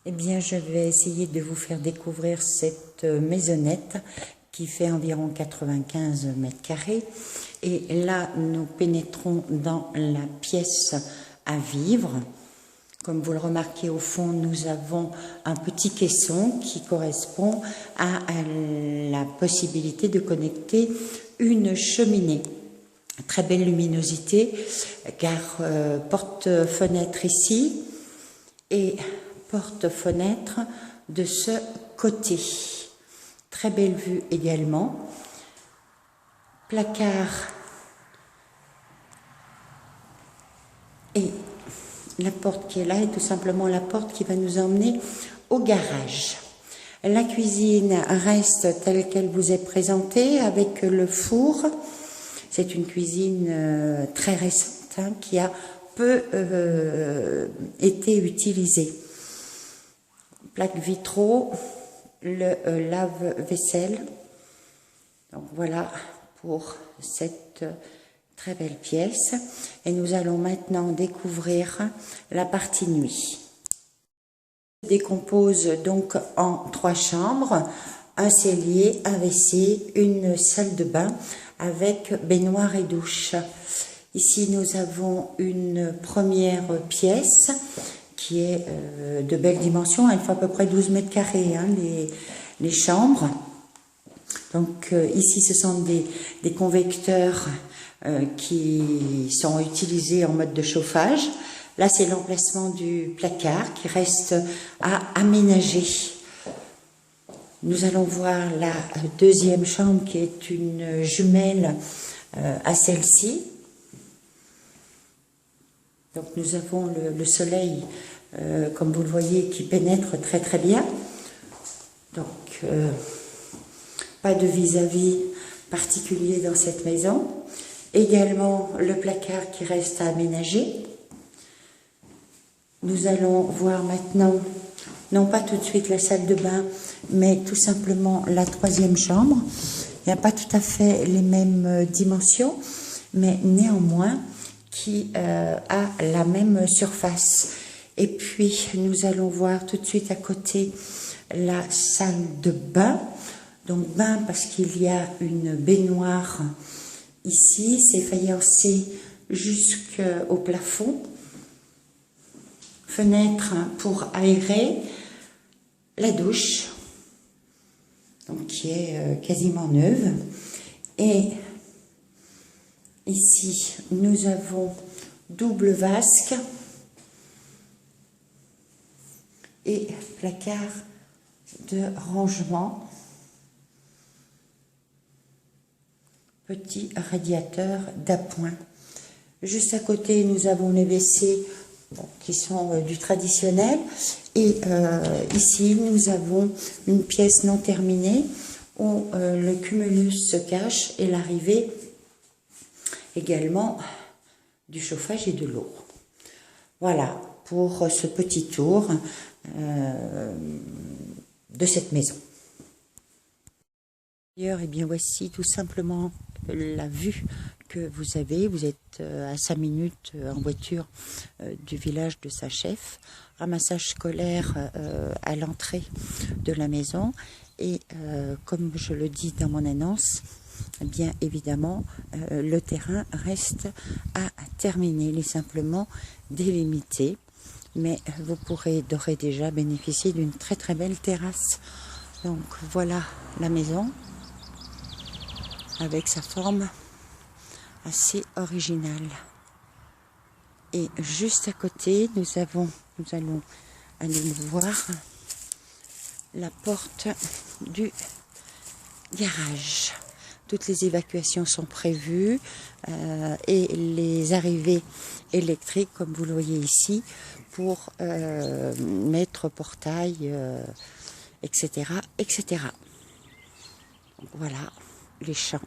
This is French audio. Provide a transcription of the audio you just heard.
Eh bien, je vais essayer de vous faire découvrir cette maisonnette qui fait environ 95 mètres carrés. Et là, nous pénétrons dans la pièce à vivre. Comme vous le remarquez au fond, nous avons un petit caisson qui correspond à la possibilité de connecter une cheminée. Très belle luminosité, car porte-fenêtre ici et porte-fenêtre de ce côté. Très belle vue également. Placard et la porte qui est là est tout simplement la porte qui va nous emmener au garage. La cuisine reste telle qu'elle vous est présentée avec le four. C'est une cuisine très récente qui a peu été utilisée. Plaque vitraux, le lave-vaisselle. Donc voilà pour cette très belle pièce. Et nous allons maintenant découvrir la partie nuit. Je décompose donc en 3 chambres, un cellier, un WC, une salle de bain avec baignoire et douche. Ici nous avons une première pièce qui est de belle dimension. Elle fait à peu près 12 mètres carrés, hein, les chambres. Donc ici ce sont des convecteurs qui sont utilisés en mode de chauffage. Là c'est l'emplacement du placard qui reste à aménager. Nous allons voir la deuxième chambre qui est une jumelle à celle-ci. Donc nous avons le soleil, comme vous le voyez, qui pénètre très très bien. Donc pas de vis-à-vis particulier dans cette maison. Également le placard qui reste à aménager. Nous allons voir maintenant, non pas tout de suite la salle de bain, mais tout simplement la troisième chambre. Il n'y a pas tout à fait les mêmes dimensions, mais néanmoins qui a la même surface. Et puis nous allons voir tout de suite à côté la salle de bain. Donc bain parce qu'il y a une baignoire ici, c'est faïencé jusqu'au plafond. Fenêtre pour aérer, la douche, donc qui est quasiment neuve. Et ici, nous avons double vasque et placard de rangement. Petit radiateur d'appoint. Juste à côté, nous avons les WC qui sont du traditionnel. Et ici, nous avons une pièce non terminée où le cumulus se cache et l'arrivée également du chauffage et de l'eau. Voilà pour ce petit tour de cette maison. D'ailleurs, eh bien, voici tout simplement la vue que vous avez. Vous êtes à 5 minutes en voiture du village de Sachef. Ramassage scolaire à l'entrée de la maison. Et comme je le dis dans mon annonce, eh bien évidemment, le terrain reste à terminer. Il est simplement délimité. Mais vous pourrez d'ores et déjà bénéficier d'une très très belle terrasse. Donc voilà la maison, avec sa forme assez originale. Et juste à côté, nous allons aller voir la porte du garage. Toutes les évacuations sont prévues et les arrivées électriques, comme vous le voyez ici, pour mettre portail, etc., etc. Donc, voilà les champs.